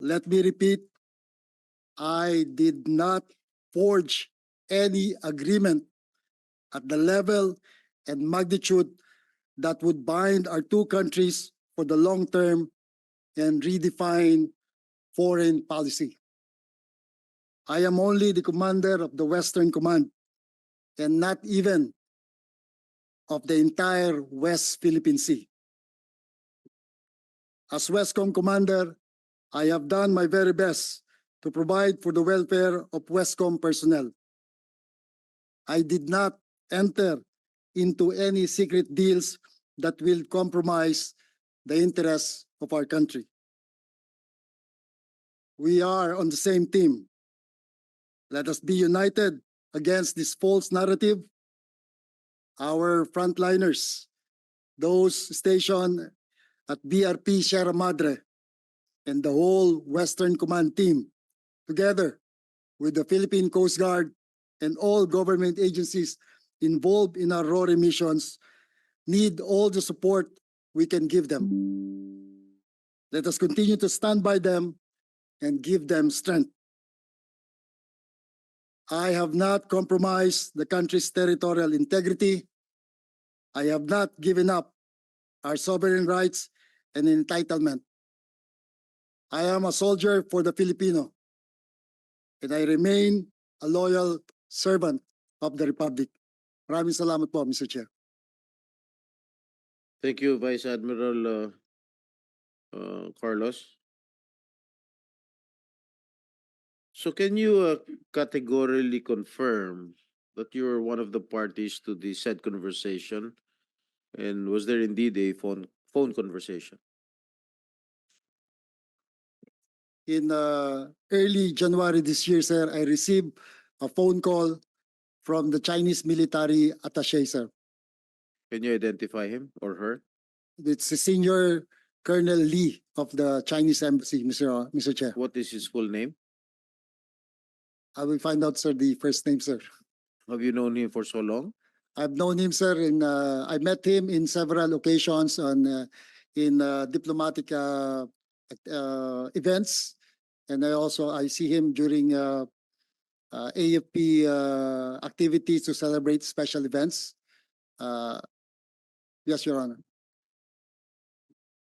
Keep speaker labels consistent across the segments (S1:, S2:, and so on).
S1: Let me repeat, I did not forge any agreement at the level and magnitude that would bind our two countries for the long term and redefine foreign policy. I am only the commander of the Western Command and not even of the entire West Philippine Sea. As Westcom commander, I have done my very best to provide for the welfare of Westcom personnel. I did not enter into any secret deals that will compromise the interests of our country. We are on the same team. Let us be united against this false narrative. Our frontliners, those stationed at BRP Sierra Madre, and the whole Western Command team, together with the Philippine Coast Guard and all government agencies involved in our RORE missions, need all the support we can give them. Let us continue to stand by them and give them strength. I have not compromised the country's territorial integrity. I have not given up our sovereign rights and entitlement. I am a soldier for the Filipino, and I remain a loyal servant of the Republic. Maraming salamat po, Mr. Chair.
S2: Thank you, Vice Admiral Carlos. So can you categorically confirm that you were one of the parties to the said conversation? And was there indeed a phone conversation?
S1: In early January this year, sir, I received a phone call from the Chinese military attaché, sir.
S2: Can you identify him or her?
S1: It's the senior Colonel Lee of the Chinese embassy, Mr. Chair.
S2: What is his full name?
S1: I will find out, sir, the first name, sir.
S2: Have you known him for so long?
S1: I've known him, sir, and I met him in several occasions in diplomatic events, and I see him during AFP activities to celebrate special events. Yes, Your Honor.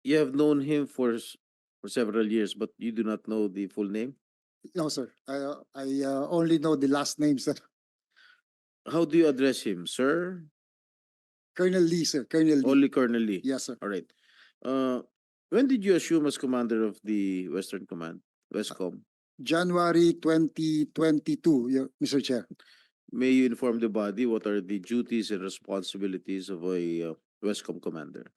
S2: You have known him for several years, but you do not know the full name?
S1: No, sir. I only know the last name, sir.
S2: How do you address him, sir?
S1: Colonel Lee, sir. Colonel Lee.
S2: Only Colonel Lee?
S1: Yes, sir.
S2: All right. When did you assume as commander of the Western Command, Westcom?
S1: January 2022, Mr. Chair.
S2: May you inform the body what are the duties and responsibilities of a Westcom commander?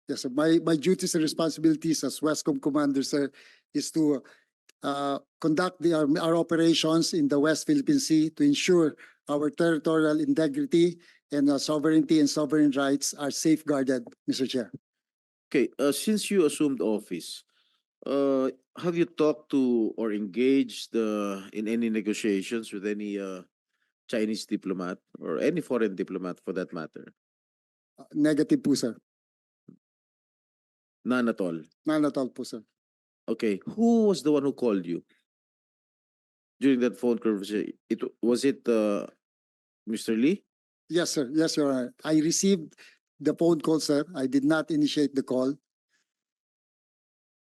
S1: Yes, sir. My duties and responsibilities as Westcom commander, sir, is to conduct our operations in the West Philippine Sea to ensure our territorial integrity and sovereignty and sovereign rights are safeguarded, Mr. Chair.
S2: Okay, since you assumed office, have you talked to or engaged in any negotiations with any Chinese diplomat or any foreign diplomat for that matter?
S1: Negative po, sir.
S2: None at all?
S1: None at all po, sir.
S2: Okay, who was the one who called you during that phone conversation? Was it Mr. Lee?
S1: Yes, sir. Yes, Your Honor. I received the phone call, sir. I did not initiate the call.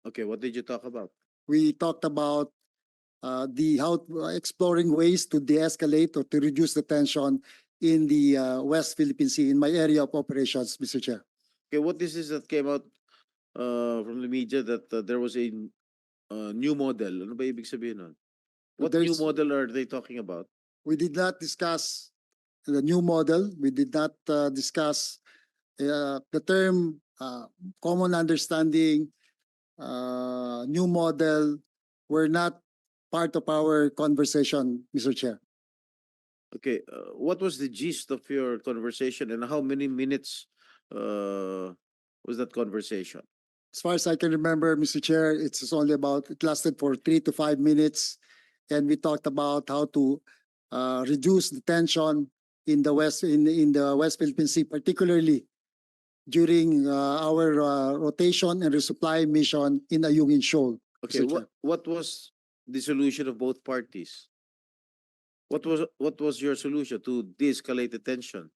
S2: Okay, what did you talk about?
S1: We talked about exploring ways to de-escalate or to reduce the tension in the West Philippine Sea in my area of operations, Mr. Chair.
S2: Okay, what is this that came out from the media that there was a new model? Ano ba ibig sabihin nun? What new model are they talking about?
S1: We did not discuss the new model. We did not discuss the term common understanding, new model were not part of our conversation, Mr. Chair.
S2: Okay, what was the gist of your conversation and how many minutes was that conversation?
S1: As far as I can remember, Mr. Chair, it lasted for 3 to 5 minutes, and we talked about how to reduce the tension in the West Philippine Sea, particularly during our rotation and resupply mission in Ayungin Shoal.
S2: Okay,
S1: Mr. Chair.
S2: what was the solution of both parties? What was your solution to de-escalate the tension?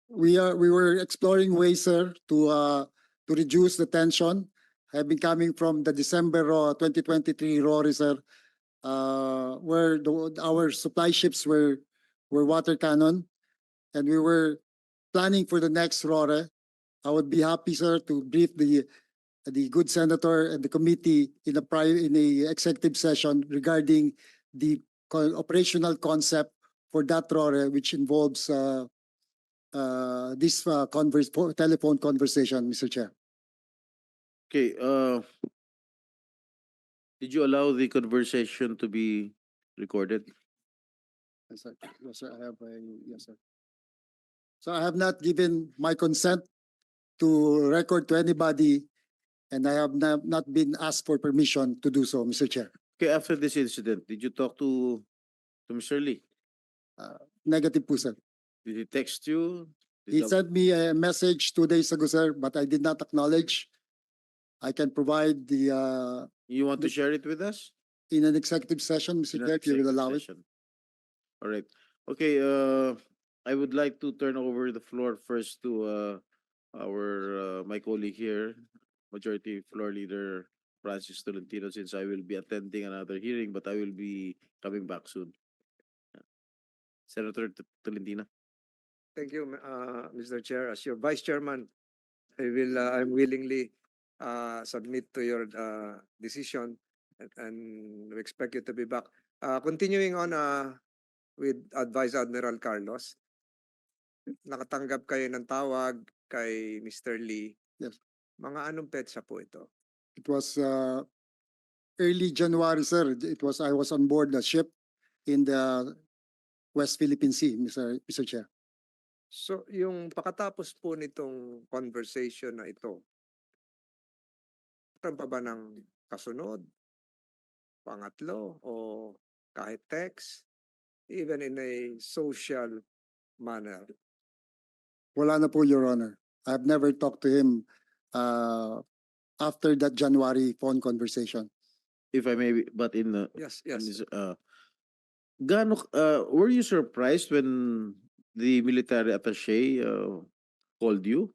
S1: We were exploring ways, sir, to reduce the tension. Having coming from the December 2023 RORE, sir, where our supply ships were water cannon, and we were planning for the next RORE. I would be happy, sir, to brief the good senator and the committee in a executive session regarding the operational concept for that RORE, which involves this telephone conversation, Mr. Chair.
S2: Okay, did you allow the conversation to be recorded?
S1: Yes, sir. Yes, sir. So I have not given my consent to record to anybody, and I have not been asked for permission to do so, Mr. Chair.
S2: Okay, after this incident, did you talk to Mr. Lee?
S1: Negative po, sir.
S2: Did he text you?
S1: He
S2: Did
S1: sent me a message 2 days ago, sir, but I did not acknowledge. I can provide the
S2: you want to share it with us?
S1: in an executive session, Mr.
S2: In an
S1: Chair, if you will
S2: executive
S1: allow it.
S2: session. All right. Okay, I would like to turn over the floor first to my colleague here, Majority Floor Leader Francis Tolentino, since I will be attending another hearing, but I will be coming back soon. Senator Tolentino.
S3: Thank you, Mr. Chair. As your Vice Chairman, I'm willingly submit to your decision and we expect you to be back. Continuing on with Advice Admiral Carlos, nakatanggap kayo ng tawag kay Mr. Lee.
S1: Yes.
S3: Mga anong petsa po ito?
S1: It was early January, sir. I was on board the ship in the West Philippine Sea, Mr. Chair.
S3: So, yung pagkatapos po nitong conversation na ito, meron pa ba ng kasunod, pangatlo, o kahit text, even in a social manner?
S1: Wala na po, Your Honor. I've never talked to him after that January phone conversation.
S2: If I may, but in
S3: Yes,
S2: in
S3: yes.
S2: this, were you surprised when the military attaché called you?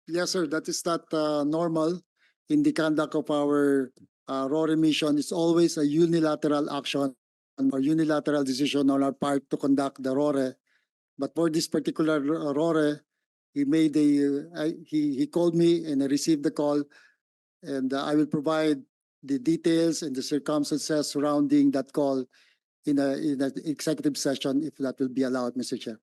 S1: Yes, sir. That is not normal in the conduct of our RORE mission. It's always a unilateral action or unilateral decision on our part to conduct the RORE. But for this particular RORE, he called me and I received the call, and I will provide the details and the circumstances surrounding that call in an executive session if that will be allowed, Mr. Chair.